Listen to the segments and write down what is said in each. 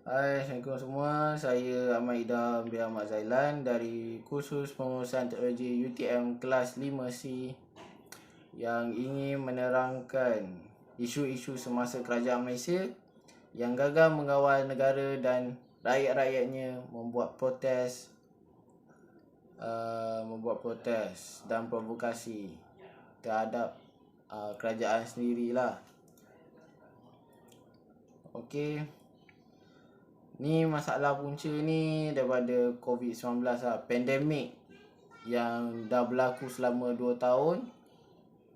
Hai, Assalamualaikum semua. Saya Ahmad Idham bin Ahmad Zailan dari kursus pengurusan teknologi UTM kelas 5C yang ingin menerangkan isu-isu semasa kerajaan Malaysia yang gagal mengawal negara dan rakyat-rakyatnya membuat protes dan provokasi terhadap kerajaan sendirilah. Okey. Ni masalah punca ni daripada COVID-19 lah. Pandemik yang dah berlaku selama 2 tahun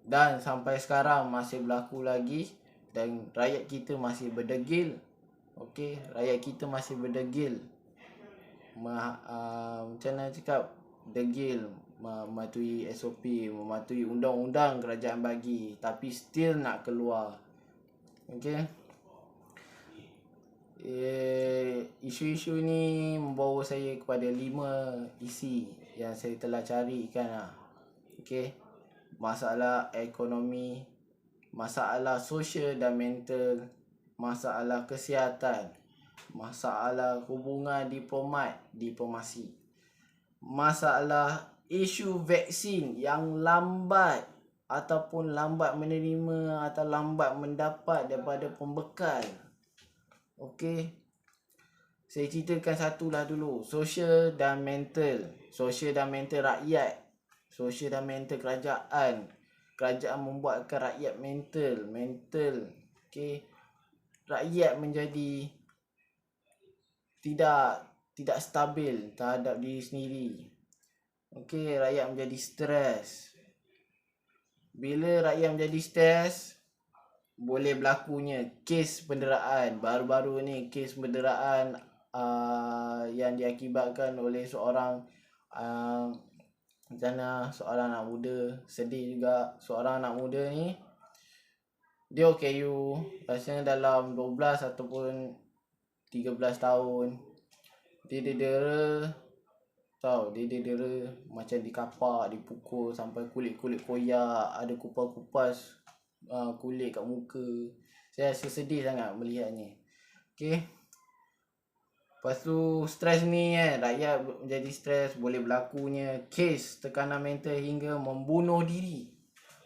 dan sampai sekarang masih berlaku lagi dan rakyat kita masih berdegil. Okey, rakyat kita masih berdegil. Macam mana cakap? Degil mematuhi SOP, mematuhi undang-undang kerajaan bagi, tapi still nak keluar. Okey. Isu-isu ni membawa saya kepada 5 isi yang saya telah carikan lah. Okey. Masalah ekonomi, masalah sosial dan mental, masalah kesihatan, masalah hubungan diplomasi, masalah isu vaksin yang lambat ataupun lambat menerima atau lambat mendapat daripada pembekal. Okey. Saya ceritakan satulah dulu. Sosial dan mental. Sosial dan mental rakyat. Sosial dan mental kerajaan. Kerajaan membuatkan rakyat mental. Okey. Rakyat menjadi tidak stabil terhadap diri sendiri. Okey, rakyat menjadi stres. Bila rakyat menjadi stres, boleh berlakunya kes penderaan. Baru-baru ni kes penderaan yang diakibatkan oleh seorang seorang anak muda. Sedih juga. Seorang anak muda ni dia OKU, rasanya dalam 12 ataupun 13 tahun. Dia didera. Dia didera macam dikapak, dipukul sampai kulit-kulit koyak, ada kupas-kupas kulit kat muka. Saya rasa sedih sangat melihatnya. Okey. Lepas tu stres ni kan, rakyat menjadi stres, boleh berlakunya kes tekanan mental hingga membunuh diri.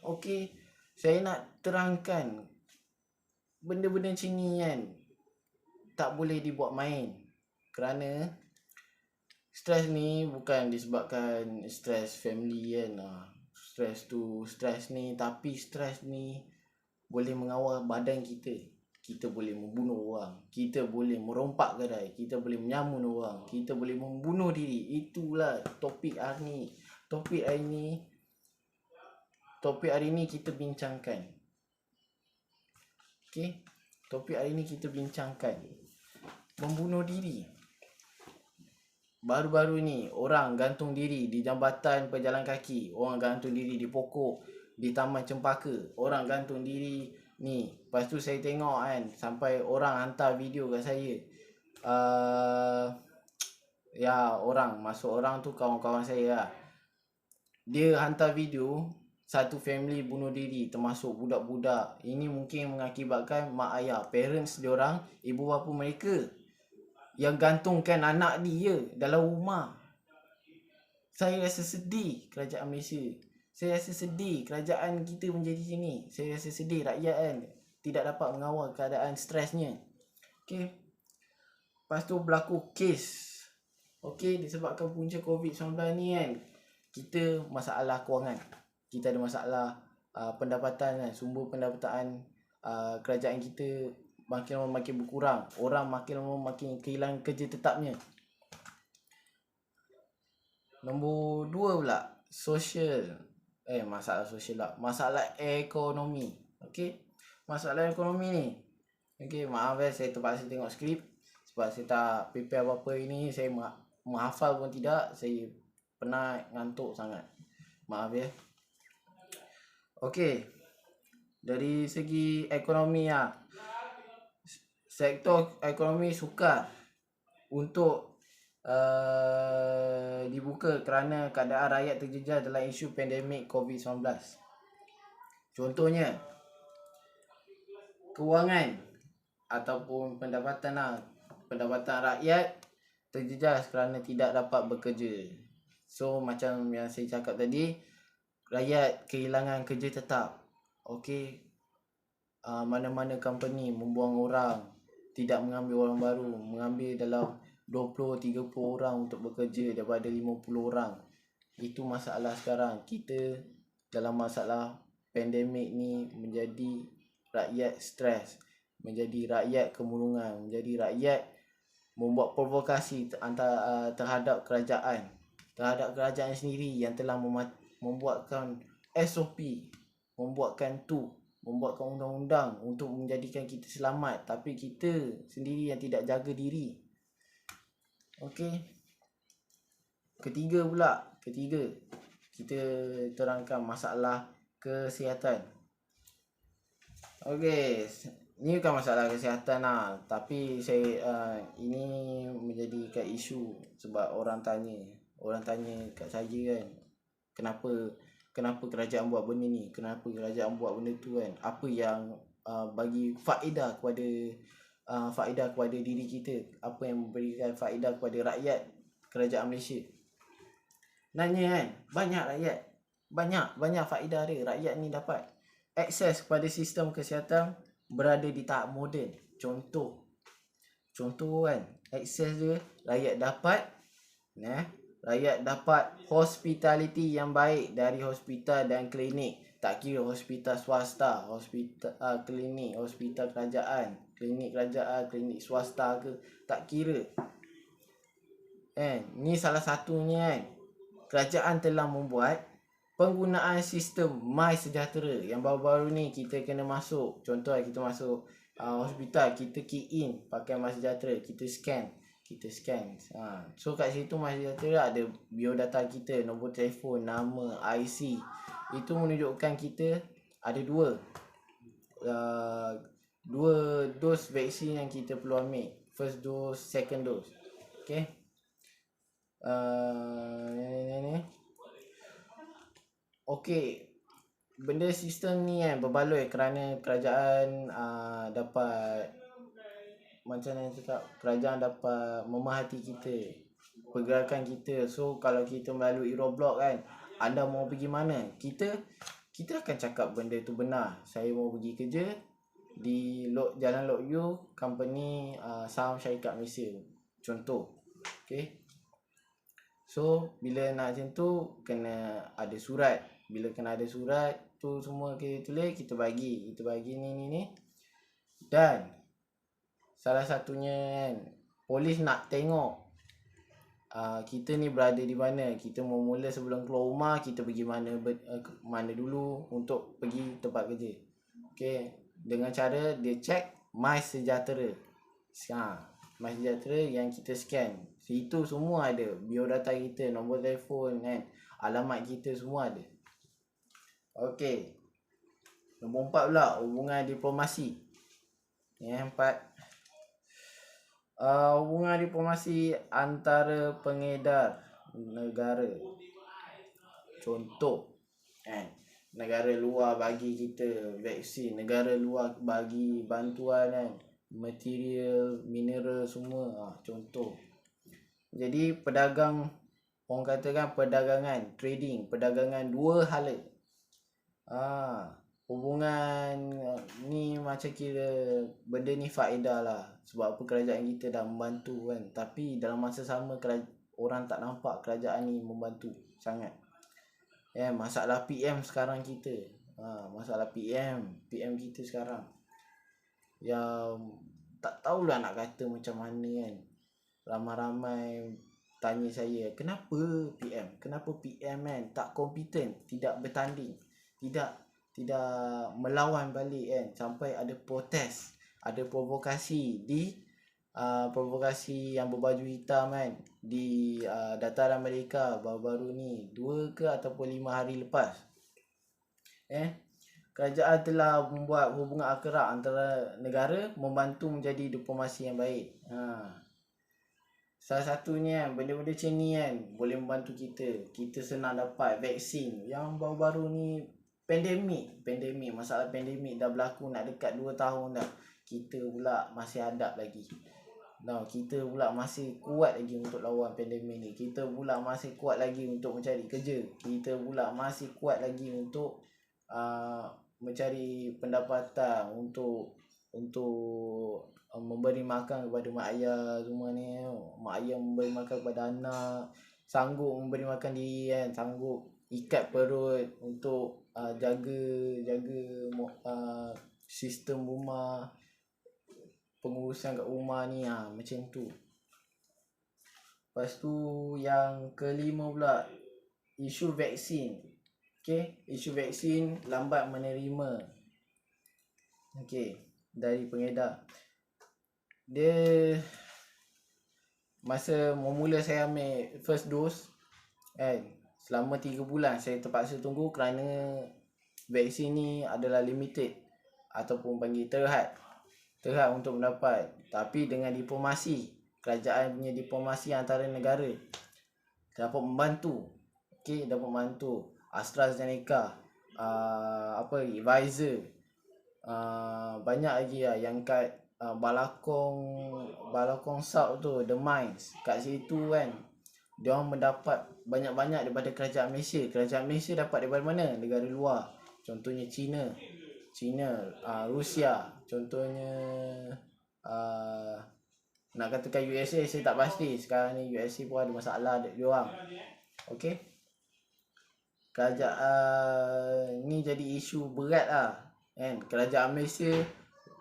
Okey. Saya nak terangkan benda-benda macam ni kan tak boleh dibuat main. Kerana stres ni bukan disebabkan stres family kan. Stres ni, tapi stres ni boleh mengawal badan kita. Kita boleh membunuh orang, kita boleh merompak kedai, kita boleh menyamun orang, kita boleh membunuh diri. Itulah topik hari ni. Topik hari ni kita bincangkan. Okey. Topik hari ni kita bincangkan membunuh diri. Baru-baru ni orang gantung diri di jambatan pejalan kaki, orang gantung diri di pokok, di taman cempaka, orang gantung diri ni. Lepas tu saya tengok kan, sampai orang hantar video kat saya. Orang tu kawan-kawan saya lah. Dia hantar video satu family bunuh diri, termasuk budak-budak. Ini mungkin mengakibatkan mak ayah, parents diorang, ibu bapa mereka yang gantungkan anak dia dalam rumah. Saya rasa sedih kerajaan Malaysia. Saya rasa sedih kerajaan kita menjadi sini. Saya rasa sedih rakyat kan tidak dapat mengawal keadaan stresnya. Okey. Lepas tu berlaku kes. Okey, disebabkan punca COVID-19 ni kan, kita masalah kewangan. Kita ada masalah pendapatan kan, sumber pendapatan kerajaan kita makin lama makin berkurang. Orang makin lama makin kehilangan kerja tetapnya. Nombor 2 pula, masalah sosial lah. Masalah ekonomi. Okey. Masalah ekonomi ni. Okey, maaf saya terpaksa tengok skrip sebab saya tak prepare apa-apa ini. Saya menghafal pun tidak. Saya penat, ngantuk sangat. Maaf ya. Okey. Dari segi ekonomi lah, sektor ekonomi sukar untuk dibuka kerana keadaan rakyat terjejas dalam isu pandemik COVID-19. Contohnya kewangan ataupun pendapatan lah. pendapatan rakyat terjejas kerana tidak dapat bekerja. So macam yang saya cakap tadi, rakyat kehilangan kerja tetap. Okey, mana-mana company membuang orang, tidak mengambil orang baru, mengambil dalam 20-30 orang untuk bekerja daripada 50 orang. Itu masalah sekarang. Kita dalam masalah pandemik ni menjadi rakyat stres, menjadi rakyat kemurungan, menjadi rakyat membuat provokasi terhadap kerajaan sendiri yang telah membuatkan SOP, membuatkan undang-undang untuk menjadikan kita selamat, tapi kita sendiri yang tidak jaga diri. Okey. Ketiga, kita terangkan masalah kesihatan. Okey, ni bukan masalah kesihatan lah, tapi saya ini menjadikan isu sebab orang tanya kat saya kan, kenapa kerajaan buat benda ni, kenapa kerajaan buat benda tu kan, apa yang bagi faedah kepada diri kita, apa yang memberikan faedah kepada rakyat kerajaan Malaysia. Nanya kan, banyak faedah dia. Rakyat ni dapat akses kepada sistem kesihatan berada di tahap moden. Contoh kan, akses dia rakyat dapat hospitality yang baik dari hospital dan klinik. Tak kira hospital swasta, klinik, hospital kerajaan, klinik kerajaan, klinik swasta ke, tak kira. Ni salah satunya kan. Kerajaan telah membuat penggunaan sistem MySejahtera yang baru-baru ni kita kena masuk. Contoh kita masuk hospital, kita key in pakai MySejahtera, kita scan. So kat situ MySejahtera ada biodata kita, nombor telefon, nama, IC. Itu menunjukkan kita ada dua dos vaksin yang kita perlu ambil. First dose, second dose. Okay. Okey, benda sistem ni kan berbaloi kerana kerajaan dapat, macam mana cakap, kerajaan dapat memerhati kita, pergerakan kita. So kalau kita melalui Roblox kan, anda mau pergi mana, kita akan cakap benda tu benar. Saya mau pergi kerja di Jalan Lok Yu, company saham syarikat Malaysia, contoh. Okay. So bila nak macam tu kena ada surat. Bila kena ada surat tu semua kita tulis, kita bagi ni. Dan salah satunya kan, polis nak tengok kita ni berada di mana. Kita mau mula sebelum keluar rumah, kita pergi mana dulu untuk pergi tempat kerja. Okey, dengan cara dia check MySejahtera. MySejahtera yang kita scan, situ semua ada biodata kita, nombor telefon kan, alamat kita semua ada. Okey, nombor 4 pula, hubungan diplomasi. Yang 4, hubungan diplomasi antara pengedar negara. Contoh kan, negara luar bagi kita vaksin, negara luar bagi bantuan kan, material, mineral semua. Contoh. Jadi pedagang, orang katakan perdagangan, trading, perdagangan dua hala. Hubungan ni macam kira benda ni faedah lah. Sebab apa, kerajaan kita dah membantu kan. Tapi dalam masa sama orang tak nampak kerajaan ni membantu sangat. Masalah PM sekarang kita. Masalah PM kita sekarang, yang tak tahulah nak kata macam mana kan. Ramai-ramai tanya saya, kenapa PM kan tak kompeten, tidak bertanding, tidak melawan balik kan, sampai ada protes, ada provokasi provokasi yang berbaju hitam kan di dataran Amerika baru-baru ni, 2 ke ataupun 5 hari lepas. Kerajaan telah membuat hubungan akrab antara negara, membantu menjadi diplomasi yang baik. Salah satunya benda-benda macam ni kan boleh membantu kita senang dapat vaksin. Yang baru-baru ni pandemik, masalah pandemik dah berlaku nak dekat 2 tahun dah, kita pula masih hadap lagi. kita pula masih kuat lagi untuk lawan pandemik ni. Kita pula masih kuat lagi untuk mencari kerja. Kita pula masih kuat lagi untuk mencari pendapatan untuk memberi makan kepada mak ayah semua ni. Mak ayah memberi makan kepada anak, sanggup memberi makan diri kan, sanggup ikat perut untuk jaga sistem rumah, pengurusan kat rumah ni, macam tu. Lepas tu yang kelima pula, isu vaksin. Isu vaksin lambat menerima dari pengedar. Dia masa mula saya ambil first dose selama 3 bulan saya terpaksa tunggu kerana vaksin ni adalah limited ataupun panggil terhad untuk mendapat. Tapi dengan diplomasi, kerajaan punya diplomasi antara negara dapat membantu. Dapat membantu AstraZeneca, Pfizer, banyak lagi yang kat Balakong South tu, The Mines, kat situ kan, diorang mendapat banyak-banyak daripada kerajaan Malaysia. Kerajaan Malaysia dapat daripada mana? Negara luar. Contohnya China, Rusia, contohnya nak katakan USA, saya tak pasti. Sekarang ni USA pun ada masalah diorang. Kerajaan ni jadi isu berat lah kan. Kerajaan Malaysia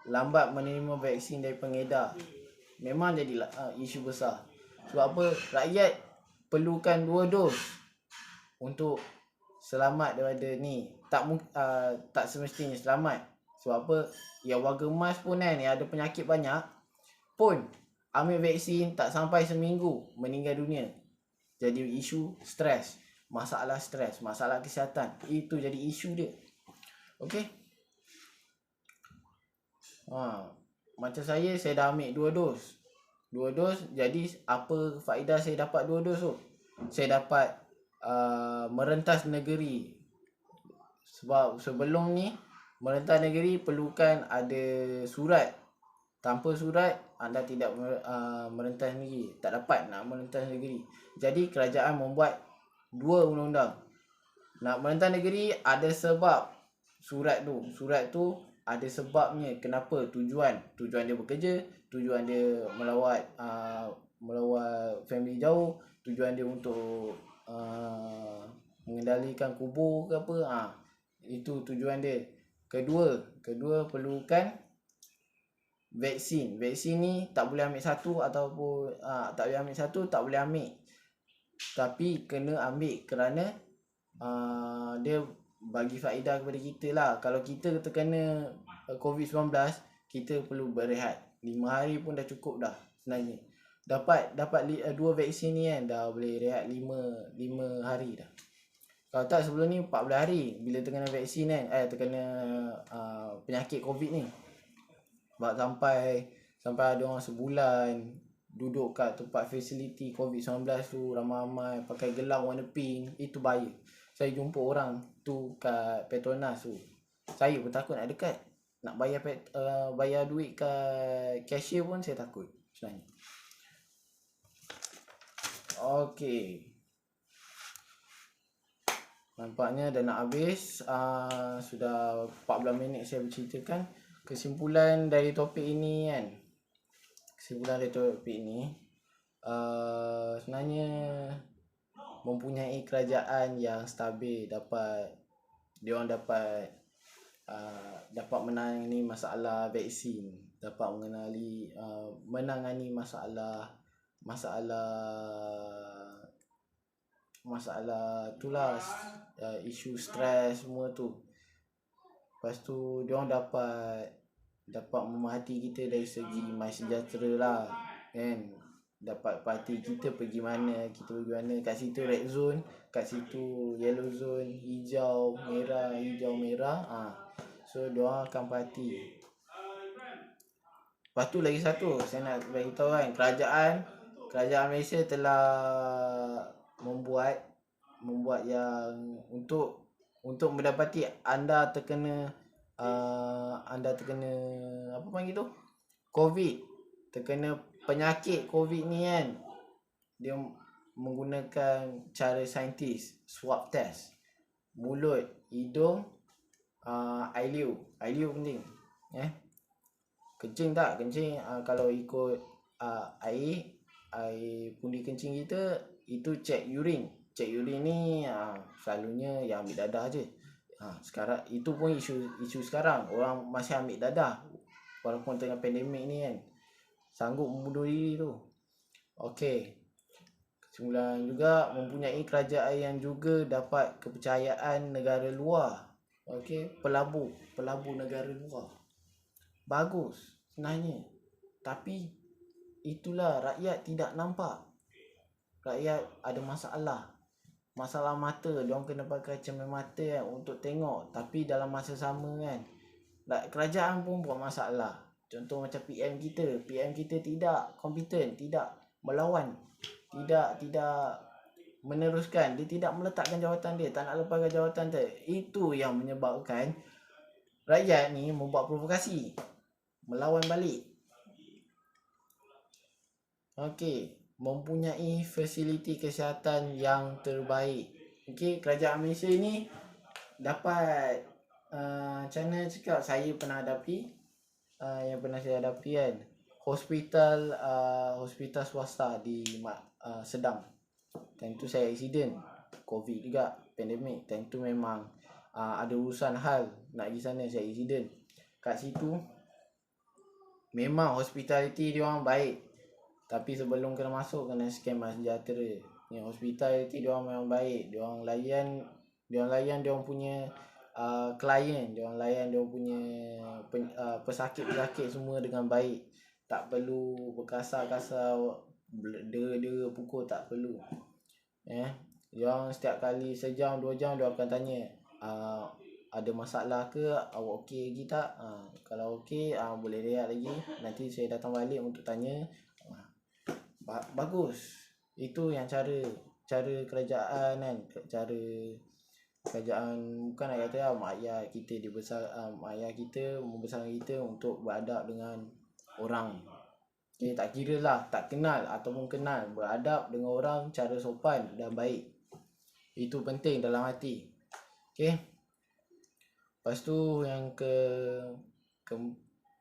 lambat menerima vaksin dari pengedar. Memang jadi isu besar. Sebab apa? Rakyat perlukan 2 dos untuk selamat daripada ni. Tak semestinya selamat. Sebab apa? Yang warga emas pun kan, yang ada penyakit banyak pun ambil vaksin tak sampai seminggu meninggal dunia. Jadi isu stres, masalah kesihatan, itu jadi isu dia. Macam saya dah ambil 2 dos. Jadi apa faedah saya dapat 2 dos tu? Saya dapat merentas negeri. Sebab sebelum ni merentas negeri perlukan ada surat. Tanpa surat anda tidak merentas negeri, tak dapat nak merentas negeri. Jadi kerajaan membuat 2 undang-undang. Nak merentas negeri ada sebab surat tu ada sebabnya. Kenapa? Tujuan dia bekerja, tujuan dia melawat family jauh, tujuan dia untuk mengendalikan kubur ke apa. Itu tujuan dia. Kedua perlukan vaksin. Vaksin ni tak boleh ambil satu ataupun tak boleh ambil. Tapi kena ambil kerana dia bagi faedah kepada kita lah. Kalau kita terkena COVID-19, kita perlu berehat 5 hari pun dah cukup dah sebenarnya. Dapat 2 vaksin ni kan, dah boleh rehat 5 hari dah. Kalau tak sebelum ni 14 hari bila terkena vaksin kan, terkena penyakit COVID ni. Sebab sampai ada orang sebulan duduk kat tempat fasiliti COVID-19 tu ramai-ramai pakai gelang warna pink. Itu bahaya. Saya jumpa orang tu kat Petronas tu, saya pun takut nak dekat. Nak bayar duit kat cashier pun saya takut sebenarnya. Nampaknya dah nak habis. Sudah 14 minit saya berceritakan. Kesimpulan dari topik ini kan, sebenarnya mempunyai kerajaan yang stabil, diorang dapat menangani masalah vaksin, dapat menangani masalah itulah, isu stres semua tu. Lepas tu diorang dapat memerhati kita dari segi MySejahtera lah kan. Dapat parti kita pergi mana, kat situ red zone, kat situ yellow zone, hijau merah. So diorang akan parti. Lepas tu lagi satu saya nak beritahu kan, kerajaan Malaysia telah membuat yang untuk mendapati anda terkena apa panggil tu, COVID, terkena penyakit COVID ni kan, dia menggunakan cara saintis, swab test mulut, hidung, air liu. Air liu penting. Kencing tak? Kencing kalau ikut air pundi kencing kita, itu cek urine. Cek urine ni selalunya yang ambil dadah je. Sekarang itu pun isu sekarang, orang masih ambil dadah walaupun tengah pandemik ni kan, sanggup membunuh diri tu. Okey. Kesimpulan juga, mempunyai kerajaan yang juga dapat kepercayaan negara luar. Okey, pelabur negara luar. Bagus sebenarnya. Tapi itulah rakyat tidak nampak. Rakyat ada masalah mata. Diorang kena pakai cermin mata kan, untuk tengok. Tapi dalam masa sama kan, kerajaan pun buat masalah. Contoh macam PM kita tidak kompeten, tidak melawan, tidak meneruskan, dia tidak meletakkan jawatan dia, tak nak lepaskan jawatan dia. Itu yang menyebabkan rakyat ni membuat provokasi, melawan balik. Okey, mempunyai fasiliti kesihatan yang terbaik. Okey, kerajaan Malaysia ni dapat macam mana cakap, saya pernah hadapi, yang pernah saya hadapi kan, hospital swasta di Sedang. Time tu saya accident, COVID juga, pandemik. Time tu memang ada urusan hal nak pergi sana, saya accident. Kat situ memang hospitality dia orang baik, tapi sebelum kena masuk kena scan MySejahtera. Ni hospitality dia orang memang baik. Dia orang layan dia orang punya klien, dia orang layan dia orang punya pesakit semua dengan baik. Tak perlu berkasar-kasar, dera pukul, tak perlu. Dia orang setiap kali sejam 2 jam dia akan tanya, ada masalah ke, awak okey lagi tak? Kalau okey, boleh rehat lagi, nanti saya datang balik untuk tanya. Bagus. Itu yang cara kerajaan kan, cara kerajaan, bukan nak kata mak ayah kita membesarkan kita untuk beradab dengan orang. Okay, tak kira lah tak kenal ataupun kenal, beradab dengan orang cara sopan dan baik. Itu penting dalam hati. Okay. Lepas tu yang ke 1,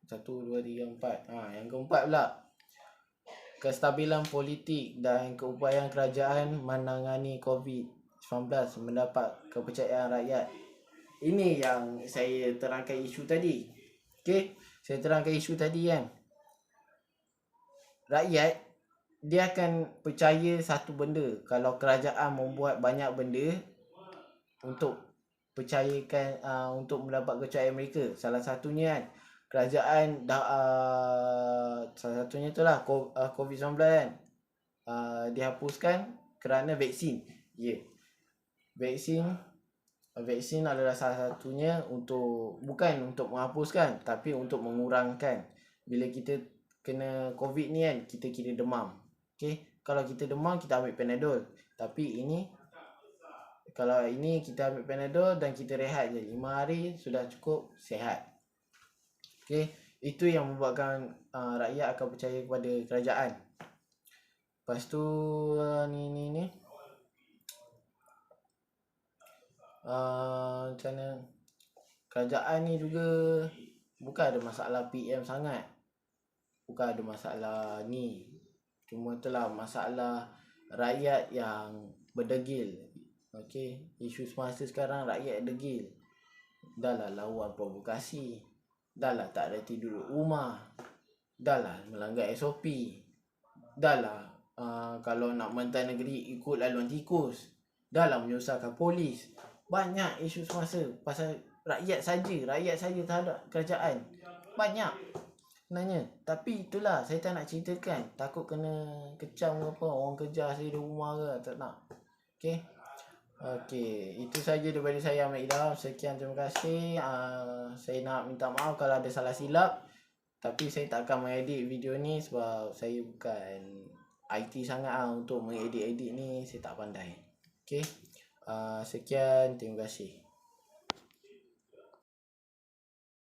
2, 3, 4. Yang keempat pula, kestabilan politik dan keupayaan kerajaan menangani COVID-19 mendapat kepercayaan rakyat. Ini yang saya terangkan isu tadi. Okey, saya terangkan isu tadi kan. Rakyat dia akan percaya satu benda, kalau kerajaan membuat banyak benda untuk percayakan untuk mendapat kepercayaan mereka. Salah satunya kan, kerajaan salah satunya itulah COVID-19 kan, dihapuskan kerana vaksin. Vaksin adalah salah satunya, bukan untuk menghapuskan, tapi untuk mengurangkan. Bila kita kena COVID ni kan, kita kira demam. Okay? Kalau kita demam, kita ambil Panadol. Tapi kalau ini kita ambil Panadol dan kita rehat je 5 hari, sudah cukup sihat. Okay? Itu yang membuatkan rakyat akan percaya kepada kerajaan. Lepas tu ni macam mana, kerajaan ni juga bukan ada masalah PM sangat, bukan ada masalah ni, cuma itulah masalah rakyat yang berdegil. Okey, isu semasa sekarang rakyat degil. Dah lah lawan provokasi, dah lah tak ada tidur rumah, dah lah melanggar SOP, dah lah kalau nak mentai negeri ikut laluan tikus, dah lah menyusahkan polis. Banyak isu semasa pasal rakyat saja terhadap kerajaan. Banyak sebenarnya. Tapi itulah saya tak nak ceritakan, takut kena kecam ke apa, orang kejar saya di rumah ke, tak nak. Okey, itu saja daripada saya, Ahmad Idham. Sekian, terima kasih. Saya nak minta maaf kalau ada salah silap, tapi saya tak akan mengedit video ni sebab saya bukan IT sangat untuk mengedit ni, saya tak pandai. Okey. Sekian, terima kasih.